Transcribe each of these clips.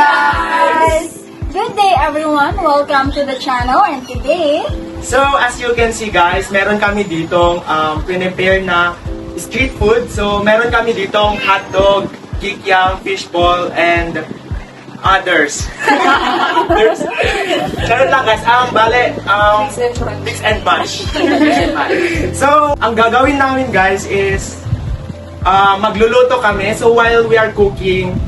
guys! Good day everyone! Welcome to the channel and today... So, as you can see guys, meron kami ditong prepare na street food. So, meron kami ditong hotdog, kikiam, fishball, and others. Meron lang guys, mix and match. So, ang gagawin namin guys is magluluto kami. So, while we are cooking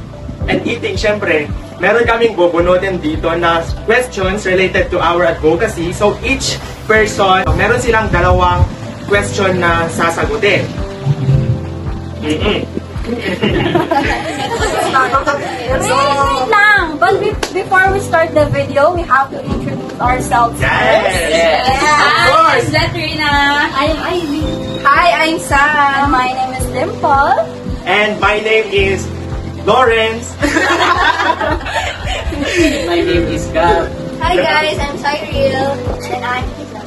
and eating, syempre, meron kaming bubunutin dito na questions related to our advocacy. So, each person, meron silang dalawang question na sasagutin. Wait lang! But before we start the video, we have to introduce ourselves first. Yes! Of course! Latrina. I'm Ivy. Hi, I'm Sam. And my name is Dimple. And my name is Lawrence. My name is Gab. Hi guys, I'm Cyril. And I'm Isa.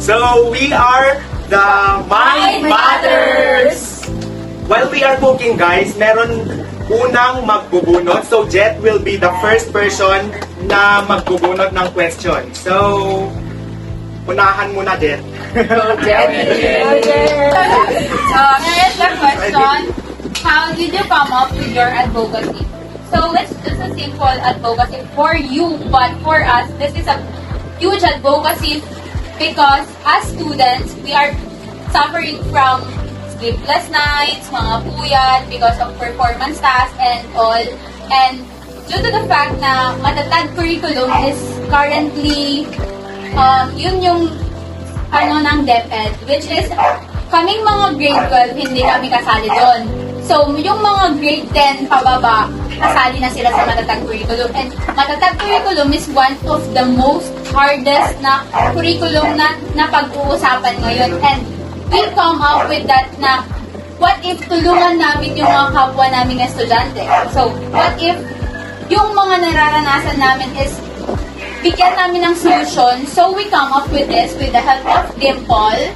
So, we are the Mind Matters! While we are cooking guys, meron unang magbubunot. So, Jet will be the first person na magbubunot ng question. So, unahan muna, Jet. Here's the question. How did you come up with your advocacy? So it's just a simple advocacy for you, but for us, this is a huge advocacy because as students, we are suffering from sleepless nights, mga puyat, because of performance tasks and all. And due to the fact na matatag curriculum is currently, yun yung ng DepEd, which is kaming mga grade 12, hindi kami kasali doon. So, yung mga grade 10 pababa, kasali na sila sa matatag curriculum. And matatag curriculum is one of the most hardest na curriculum na pag-uusapan ngayon. And we come up with that na what if tulungan namin yung mga kapwa naming estudyante? So, what if yung mga nararanasan namin is bigyan namin ng solution. So, we come up with this with the help of Dimple.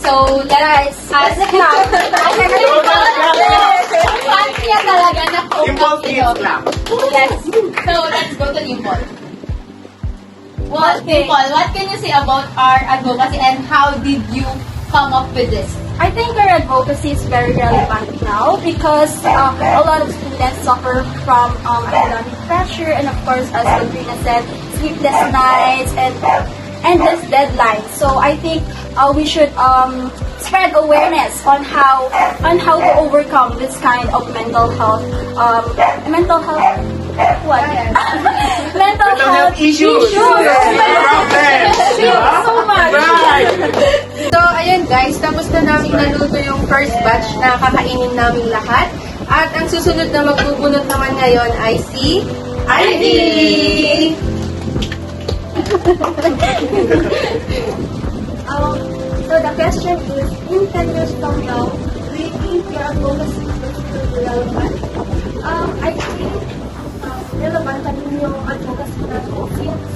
So, guys, as a clap. Fancy niya talaga na Dimple Kids Club. Yes. So, let's go to Dimple. Dimple, what can you say about our advocacy and how did you come up with this? I think our advocacy is very relevant now because a lot of students suffer from academic pressure and of course, as Latrina said, sleepless nights and endless deadlines. So I think we should spread awareness on how to overcome this kind of mental health mental health issues. Problems. So much. Right. So, ayun guys, tapos na namin naluto yung first batch na kakainin namin lahat. At ang susunod na magbubunot naman ngayon ay si Ivy! So the question is, in 10 years from now, do you think your advocacy will still be relevant? I think relevant pa rin yung advocacy na to since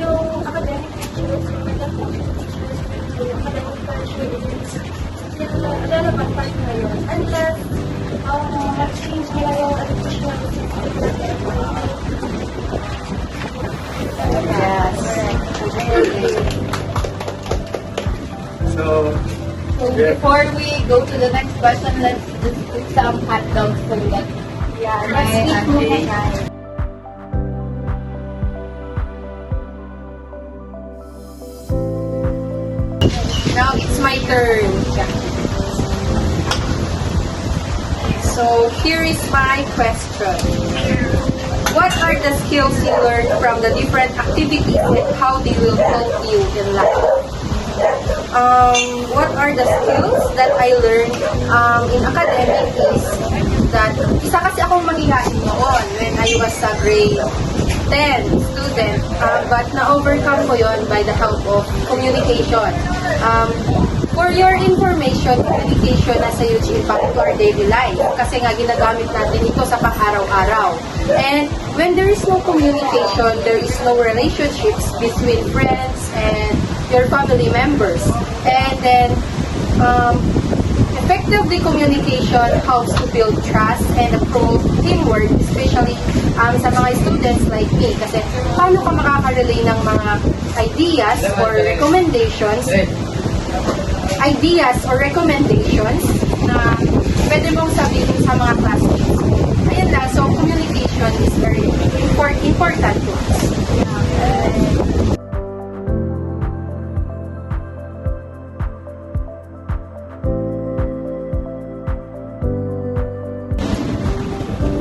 yung academic issues, yung mental health issues, yung academic pressure is still relevant pa rin ngayon. Unless mag-change nila yung educational system natin. So, Before we go to the next question, let's just put some hot dogs so that Let's eat muna guys. Now it's my turn. So here is my question. What are the skills you learned from the different activities and how they will help you in life? What are the skills that I learned in academic is that isa kasi akong mahihain noon when I was a grade 10 student, but na-overcome ko yon by the help of communication. For your information, communication nasa huge impact to our daily life kasi nga ginagamit natin ito sa pang-araw-araw. And when there is no communication, there is no relationships between friends and your family members. And then, effectively communication helps to build trust and promote teamwork, especially sa mga students like me. Kasi paano ka makaka-relay ng mga ideas or recommendations na pwede mong sabihin sa mga classmates. Ayun lang, so communication is very important to us.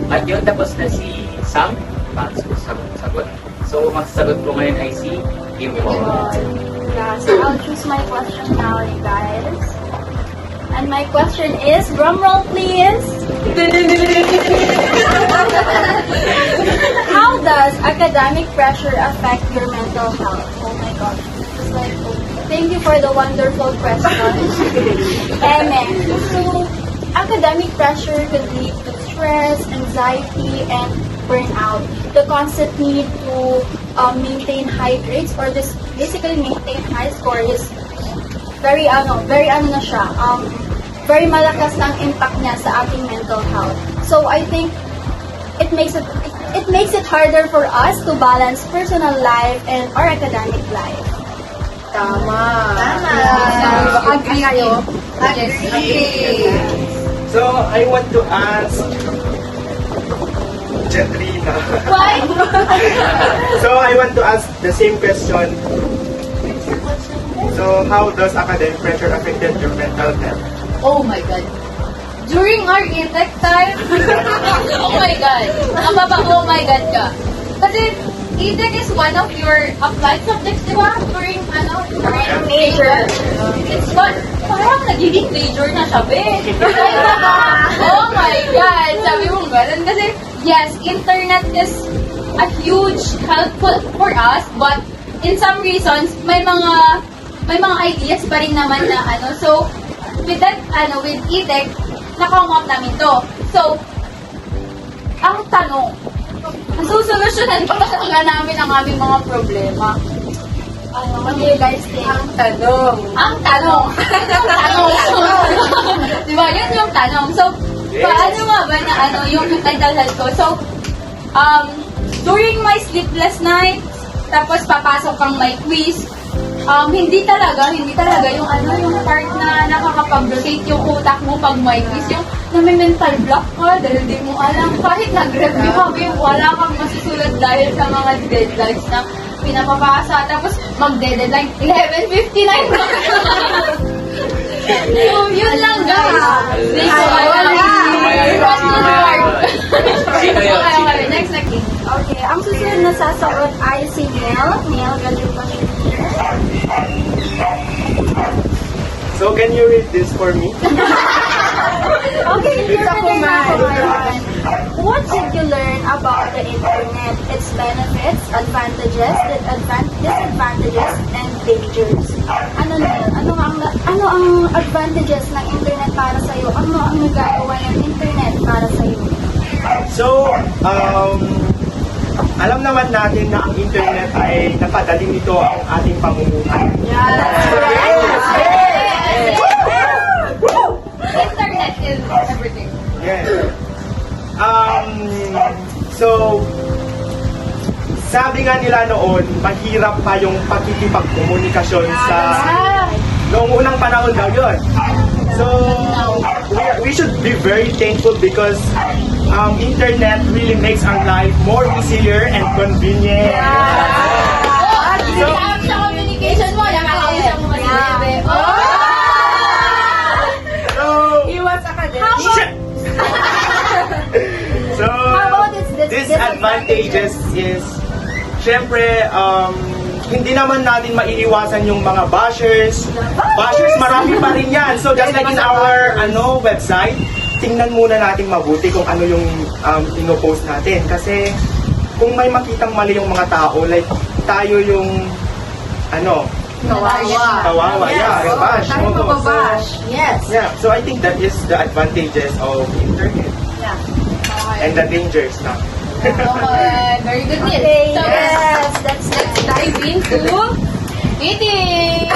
At yun, tapos na si Sam. Sagot. So, magsasagot ko ngayon ay si Kim po. Yeah, so I'll choose my question now, you guys. And my question is, drum roll please. How does academic pressure affect your mental health? Oh my gosh. It's like, thank you for the wonderful question. Amen. So, academic pressure could lead to stress, anxiety, and burnout. The constant need to maintain high grades or just basically maintain high score is very malakas ng impact niya sa ating mental health. So I think it makes it harder for us to balance personal life and our academic life. Tama. Agree kayo? Agree. So, I want to ask Jetrina. Why? So, I want to ask the same question. So, how does academic pressure affect your mental health? Oh my God. During our intake time, oh my God. Ang oh my God ka. Kasi intake is one of your applied subjects, di ba? During major. It's one, parang nagiging major na siya, be. Oh my God. Sabi mo ganun. Kasi, yes, internet is a huge helpful for us, but in some reasons, may mga ideas pa rin naman na so, with that, with ETEC, na-come up namin to. So, ang tanong, nasusolusyonan pa nga namin ang aming mga problema. What do you guys think? Ang tanong. Ang tanong. Diba? Yun yung tanong. So, paano nga ba na yung mental health ko? So, during my sleepless nights, tapos papasok kang may quiz, hindi talaga yung yung part na nakakapag-rotate yung utak mo pag may quiz, yung na may mental block ka dahil di mo alam, kahit nag-review kami, wala kang masusulat dahil sa mga deadlines na pinapapasa, tapos mag-deadline 11:59 na. Yun lang guys. Okay, next. Okay, ang susunod na sasagot ay si Neil. Neil, ganyan pa siya. So, can you read this for me? Okay, you're ready na ako ngayon. What did you learn about the internet, its benefits, advantages, disadvantages, and dangers? Ano ang advantages ng internet para sa'yo? Ano ang nagagawa ng internet para sa'yo? So, alam naman natin na ang internet ay napadali nito ang ating pamumuhay. Internet is everything. Yes. So, sabi nga nila noon, mahirap pa yung pakikipagkomunikasyon sa noong unang panahon daw yun. So, we should be very thankful because internet really makes our life more easier and convenient. So, sa communication mo, nakakausap mo kasi bebe. So, Iwas academic. shit! So, How about its disadvantages is, syempre, hindi naman natin maiiwasan yung mga bashers. Bashers, marami pa rin yan. So, just like in our website, tingnan muna natin mabuti kung ano yung pinopost natin. Kasi, kung may makitang mali yung mga tao, like, tayo yung, kawawa. Yeah, yung bash. Tayo Oo. mababash. Yes. Yeah, so I think that is the advantages of internet. And the dangers na. Okay, very good news. Okay, So, yes, let's dive into meeting.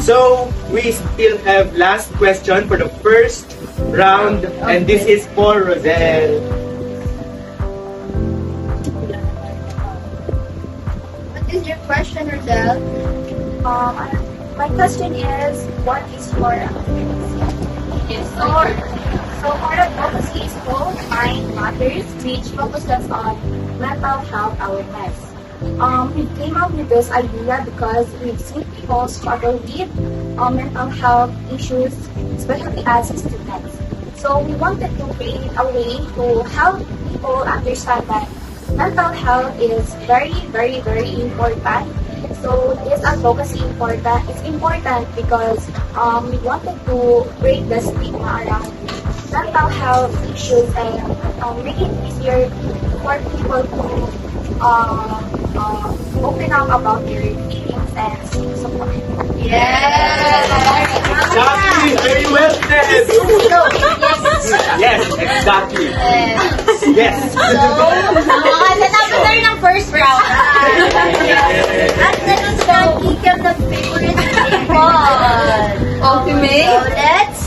So, we still have last question for the first round, and this is for Rosel. What is your question, Rosel? My question is, what is your advocacy? So our advocacy is called Mind Matters, which focuses on mental health awareness. We came up with this idea because we've seen people struggle with mental health issues, especially as students. So we wanted to create a way to help people understand that mental health is very, very, very important. So this advocacy is important because we wanted to break the stigma around mental health issues and make it easier for people to open up about their feelings and seek support. Exactly! Very well said! Yes, exactly. Yes. Natapos na rin ang first round. At ganun sa kikam ng favorite people. Ultimate. So let's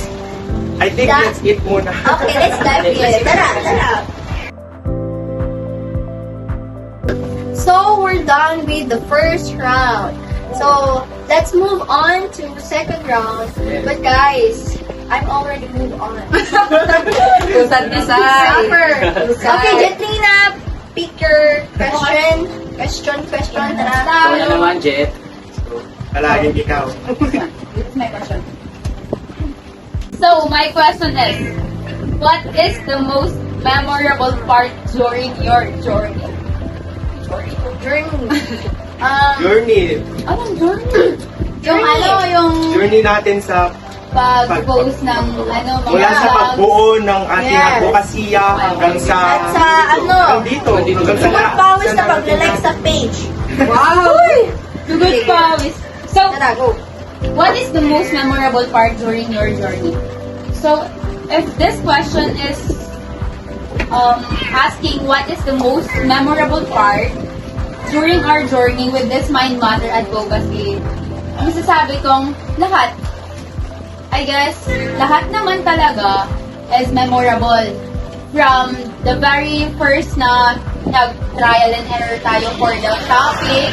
I think that's it muna. Okay, let's dive in. Tara. So, we're done with the first round. So, let's move on to the second round. But guys, I'm already moved on. Kusat desay. Okay, Jetlina, pick your question. Tara. Ikaw na naman, Jet. Palaging ikaw. So, my question is, what is the most memorable part during your journey? Journey. Anong journey? Yung Journey natin sa pag-post ng mga mula sa vlogs. pagbuo ng ating Yes. advokasya hanggang sa At sa hanggang dito. Hanggang sa pawis na pag-like sa page. Wow! Good pawis. So, Tara, go. what is the most memorable part during your journey? So, if this question is asking what is the most memorable part during our journey with this Mind Matter advocacy, masasabi kong lahat. I guess, lahat naman talaga is memorable. From the very first na nag-trial and error tayo for the topic,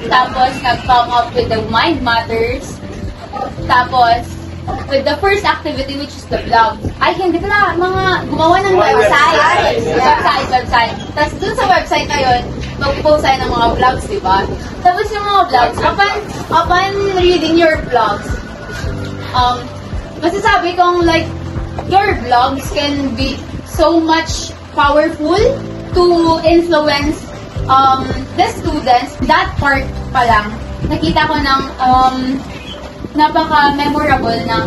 tapos nag-come up with the Mind Matters, tapos with the first activity which is the vlog. Ay, hindi pala, mga gumawa ng website. Website. Tapos dun sa website na yun, mag-post tayo ng mga vlogs, di ba? Tapos yung mga vlogs, upon reading your vlogs, masasabi kong like, your vlogs can be so much powerful to influence the students. That part pa lang, nakita ko ng napaka-memorable ng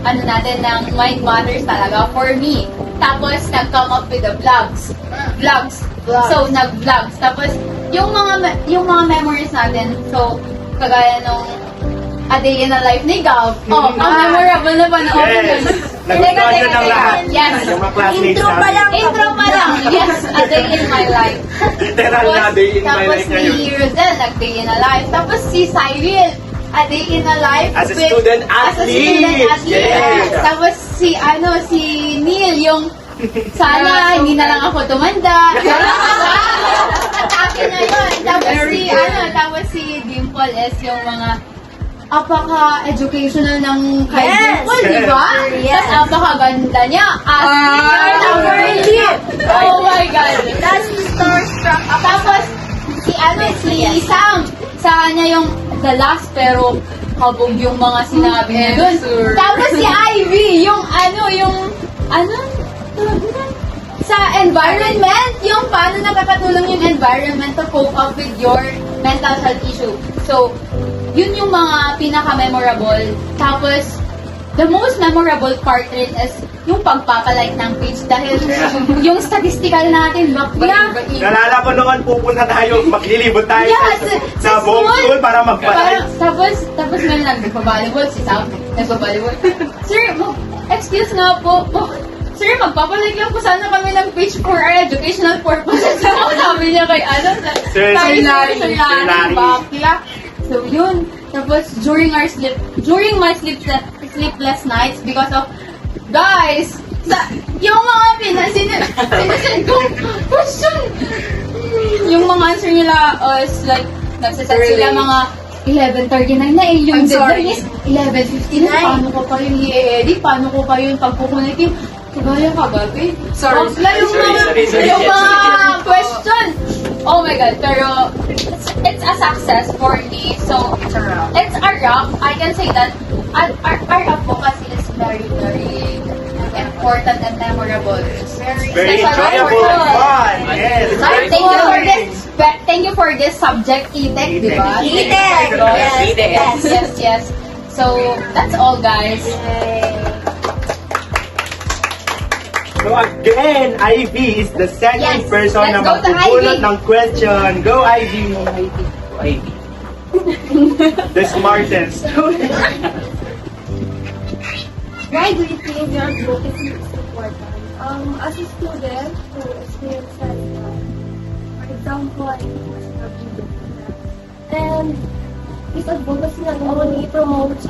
ng Mind Matters talaga for me. Tapos, nag-come up with the vlogs. So, nag-vlogs. Tapos, yung mga memories natin, so, kagaya nung A Day in the Life ni Gav. Ang memorable na panoorin yun. Nagustuhan yun ng lahat. Yes. Yung mga classmates Intro pa namin. lang. Intro pa lang. Yes, A Day in My Life. Literal na day in my life Tapos ngayon. si Rosel, nag-Day in a Life. Tapos si Cyril, A Day in a Life. As a student athlete. Yes. Tapos si Neil, yung sana hindi na lang ako tumanda. Akin na yun. Tapos si Dimple is yung mga apaka-educational ng kay Yes. Dimple, di ba? Yes. Tapos apaka-ganda niya. Oh my God. That's starstruck. Tapos, si Sam, sa kanya yung the last pero kabog yung mga sinabi niya dun. Tapos si Ivy, yung sa environment, yung paano nakakatulong yung environment to cope up with your mental health issue. So, yun yung mga pinaka-memorable. Tapos, the most memorable part rin is yung pagpapalike ng page dahil yung statistical natin, bakla. Nalala ko noon, pupunta tayo, maglilibot tayo sa buong school para magpalike. Tapos may nagpa-volleyball, si Sam, nagpa-volleyball. Sir, excuse nga po, sir, magpapalike lang po sana kami ng page for our educational purposes. Sabi niya kay Sir Larry. bakla. So yun, Tapos, during my sleepless nights, because of, guys, yung mga sinasend ko, question, yung mga answer nila is like, nagsaset sila mga 11:39 na eh, yung I'm sorry. deadline is 11:59. Paano ko pa yun i-edit? Paano ko pa yun pagkukunik yung kagaya kagabi? Sorry. Sorry. Yung mga question. Oh my God, pero it's a success for me. So, it's a rock. I can say that our advocacy is very, very important and memorable. Very enjoyable and fun. Yes. Thank you for this subject, ETEC, di ba? ETEC. Yes. So, that's all, guys. So again, Ivy is the second Yes, person na let's go to magpupulot Ivy. ng question. Go Ivy! Ivy. The smartest. Why do you think your advocacy is important? As a student who experiences, for example, and this advocacy not only promotes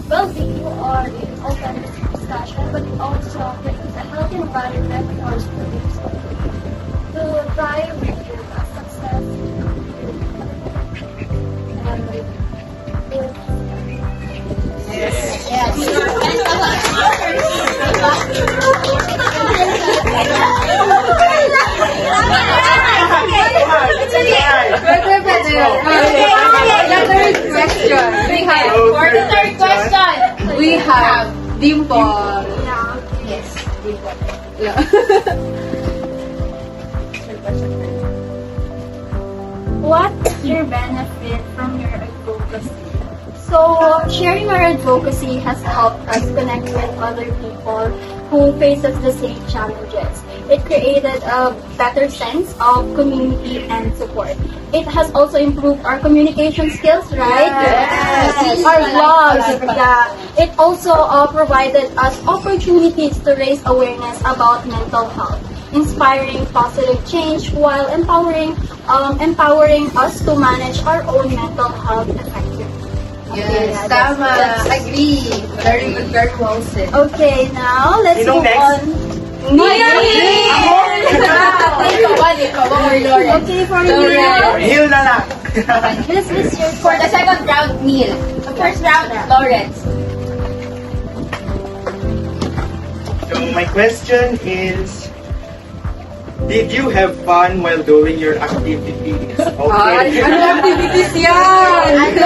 well-being or open discussion, but it also creates a healthy environment for students to thrive with success and For the third question, We have Dimple. yes. what is your benefit from your advocacy? So, sharing our advocacy has helped us connect with other people who faces the same challenges. It created a better sense of community and support. It has also improved our communication skills, right? Yes. Our blogs, yeah. It also provided us opportunities to raise awareness about mental health, inspiring positive change while empowering us to manage our own mental health effectively. Yes, tama. Agree. Very good, very well said. Okay, now let's Sino move next? on. Okay, for Neil. Hill na lang. This is your For the second round, Neil. The first round, Lawrence. So my question is, did you have fun while doing your activities? Okay. Ano activities yan?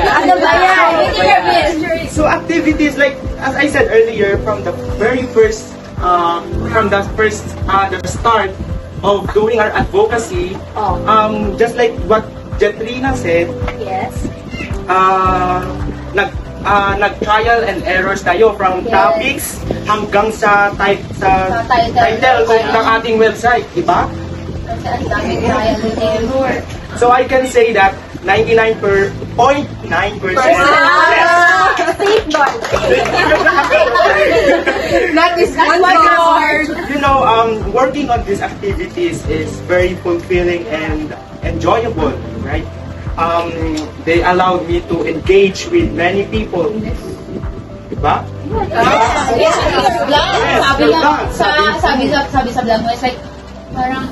Ano ba yan? So activities like, as I said earlier, from the very first, the start of doing our advocacy, just like what Jetrina said, Yes. nag-trial and errors tayo from topics hanggang sa title ng ating website, di ba? Ang daming trial and error. So I can say that 99.9% That is one word. You know, working on these activities is very fulfilling and enjoyable, right? They allowed me to engage with many people. Diba? Yes. Sabi your lang, vlog. sabi sa vlog mo, it's like, parang,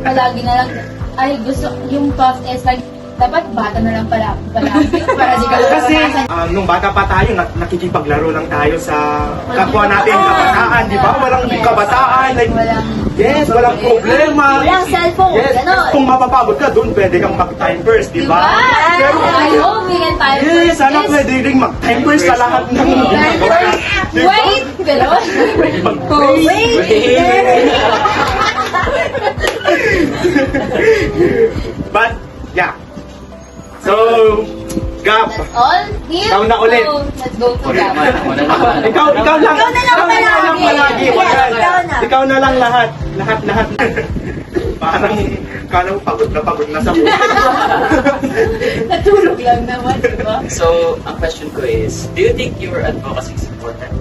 palagi na lang, ay gusto, yung thought is like, dapat bata na lang pala, para di ka Kasi nung bata pa tayo, nakikipaglaro lang tayo sa kapwa natin kabataan, di ba? Walang kabataan, like, yes, walang problema. Walang cellphone, Yes, ganon. kung mapapagod ka doon, pwede kang mag-time first, di ba? Pero, I hope we can time yes, sana pwede rin mag-time first sa lahat ng ginagawa natin, di ba? Wait! Gano'n? Pwede mag-wait. But, yeah. So, Gab, All? Neil? Ikaw na ulit. So, let's go to Gab. ikaw lang palagi. Ikaw na lang lahat. Lahat. Parang pagod na sa buhay. Natulog lang naman, di ba? So, ang question ko is, do you think your advocacy is important?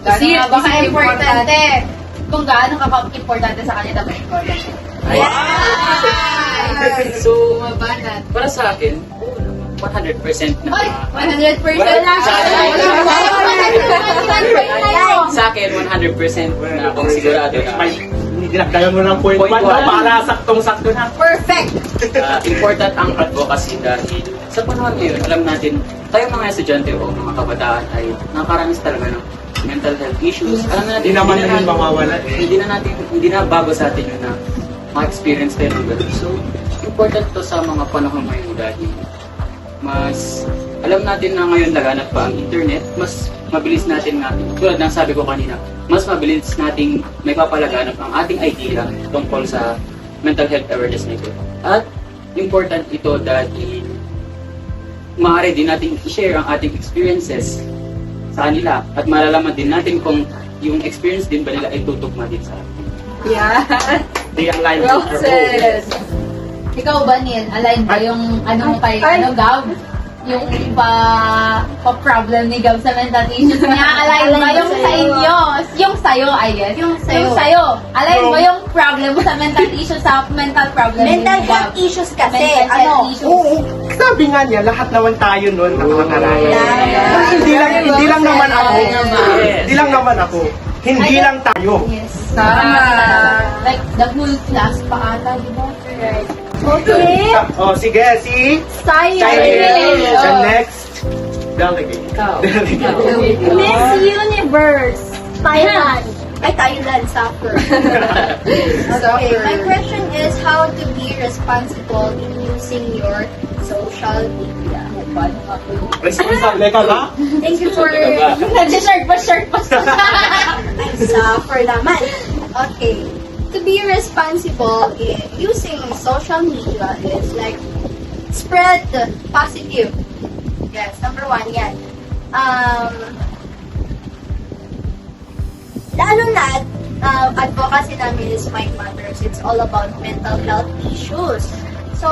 Kasi baka importante. kung gaano ka-importante sa kanya dapat important. So, para sa akin, 100% na. Oy, 100% na siya. Sa akin, 100% na akong sigurado na May dinagdagan mo ng point Point 1 one. para saktong-sakto na. Perfect! important ang advocacy dahil sa panahon ngayon, alam natin, tayo mga estudyante o mga kabataan ay nakakaranas talaga ng mental health issues. Alam natin, Hindi naman yun mawawala eh. hindi na bago sa atin yun na ma-experience tayo ng ganun. So, important to sa mga panahon ngayon dahil mas alam natin na ngayon laganap pa ang internet, mas mabilis natin tulad ng sabi ko kanina, mas mabilis nating may papalaganap ang ating idea tungkol sa mental health awareness na ito. At important ito dahil maaari din natin i-share ang ating experiences sa kanila at malalaman din natin kung yung experience din ba nila ay tutugma din sa atin. Yeah. They align with Well your said. Ikaw ba, Neil? Align ba yung ano kay Gab? Yung pa-problem ni Gab sa mental issues niya? Align ba yung sa inyo? Yung sa'yo, I guess. Yung sa'yo. Align ba yung problem mo sa mental issues sa mental problem ni Mental Gab? health issues kasi, Mental health issues. Oo, sabi nga niya, lahat naman tayo nun nakakaraya. Hindi lang naman ako. Hindi lang naman ako. Hindi lang tayo. Yes. Tama. Like, the whole class pa ata, di ba? Okay. Oh, sige, si Science. The next delegate. Delegate. Miss Universe. Thailand. Ay, Thailand, suffer. Okay, my question is how to be responsible in using your social media. Responsable ka ba? Thank you for... Nag-shirt pa. Ay, suffer naman. Okay. To be responsible in using social media is like spread positive. Yes, number 1, yan. Lalo na, advocacy namin is Mind Matters. It's all about mental health issues. So,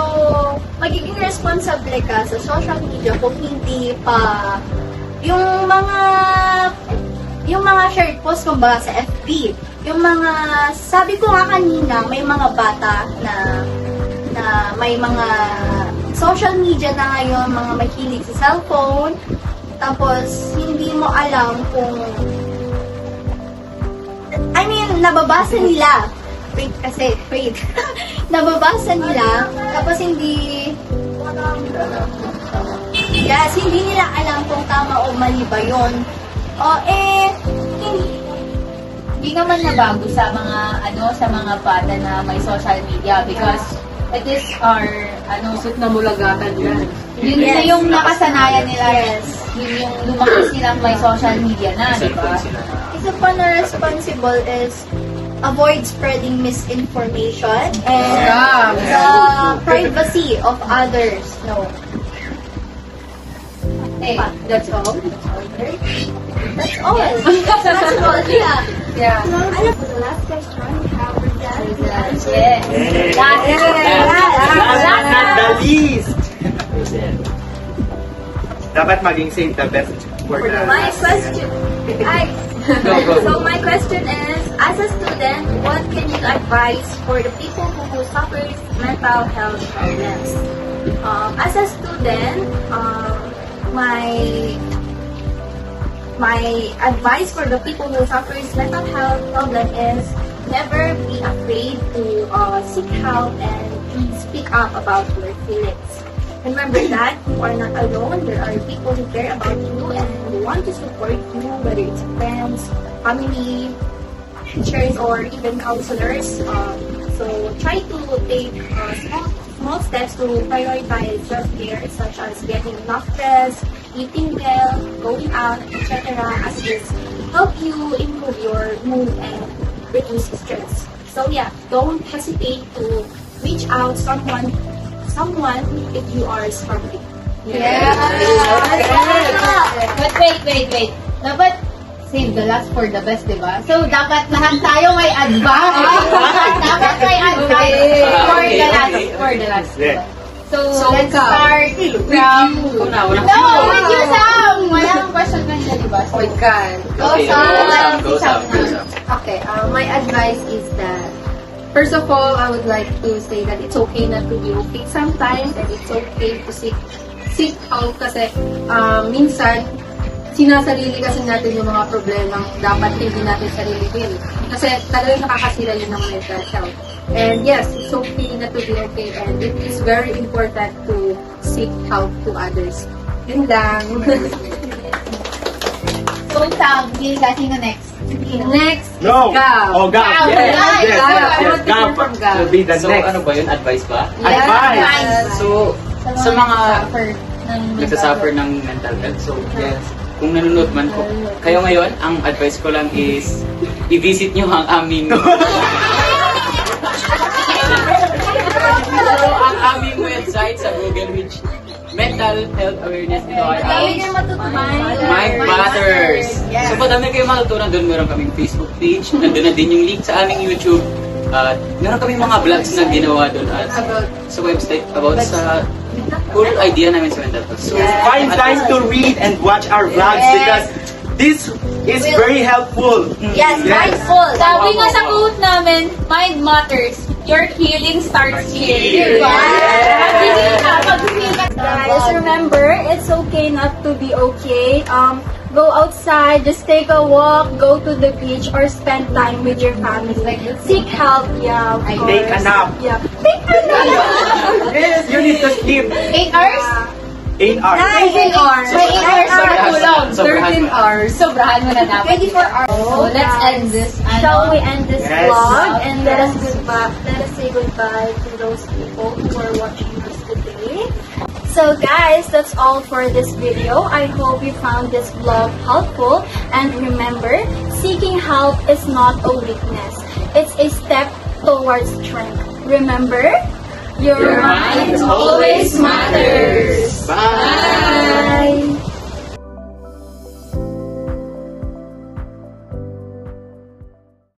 magiging responsable ka sa social media kung hindi pa yung mga shared post kumbaga sa FB, yung mga, sabi ko nga kanina, may mga bata na may mga social media na ngayon, mga mahilig sa cellphone, tapos hindi mo alam kung, nababasa nila, wait, nababasa nila, tapos hindi nila alam kung tama o mali ba yun. Hindi naman nabago sa mga bata na may social media because it is our Sit na mulagatan yan. yun na yung nakasanayan nila. Yes. Yun yung lumaki silang may social media na, di ba? Isa pa na responsible is avoid spreading misinformation and the privacy of others. No. Eh, That's all. That's all. That's all. Yeah. Yeah. Alam mo, the last question we have for that. yes. Last but not the least. Dapat maging save the best for the My question. Go. So my question is, as a student, what can you advise for the people who suffer mental health problems? As a student, my advice for the people who suffer mental health problem is never be afraid to seek help and speak up about your feelings. Remember that you are not alone. There are people who care about you and who want to support you, whether it's friends, family, teachers, or even counselors. So try to take small steps to prioritize self-care, such as getting enough rest, eating well, going out, etc. as this help you improve your mood and reduce stress. So yeah, don't hesitate to reach out someone if you are struggling. But wait. Dapat save the last for the best, di ba? So, dapat lahat tayo may advice. Dapat may advice for the last. Yeah. So, let's ikaw. start from... Una. No, with you, Sam! Wala akong question kanina, di ba? Oh my God. Okay, go Sam. Okay, my advice is that, first of all, I would like to say that it's okay not to be okay sometimes, and it's okay to seek help kasi minsan, sinasarili kasi natin yung mga problemang dapat hindi natin sarilin. Kasi talagang nakakasira yun ng mental health. And yes, it's okay not to be okay, and it is very important to seek help to others. Yun lang. So, Sam, hindi ka sino next? Next, No! Gab. Oh, Gab! Gab. Yes! Gab. Yes! Gab. I Yes! want to hear Gab from Gab. will be the So, next. ano ba yun? Advice ba? Advice! So, sa mga ng nagsasuffer ng mental health. So, yes. Kung nanonood man po, kayo ngayon, ang advice ko lang is i-visit nyo ang aming so, ang aming website sa Google, which Mental Health Awareness ito ay ang Mind Matters. So, madami kayong matutunan doon. Meron kaming Facebook page. Nandun na din yung link sa aming YouTube. At meron kaming mga vlogs na ginawa doon at sa website about sa whole idea namin sa mental health. So, Find time to read and watch our vlogs because this is very helpful. Yes, mindful. Sabi nga sa quote namin, mind matters. Your healing starts here. Guys, remember, it's okay not to be okay. Go outside, just take a walk, go to the beach, or spend time with your family. Seek help, yeah, of course. Take a nap. Yeah. Take a nap. Yes, you need to sleep 8 hours? 8 hours. 13 hours. May 8 hours na tulog. 13 hours. Sobrahan mo na dapat. 24 hours. So, let's end this. Shall we end this Yes. vlog and let us say goodbye to those people who are watching us today. So guys, that's all for this video. I hope you found this vlog helpful, and remember, seeking help is not a weakness. It's a step towards strength. Remember, your mind always matters.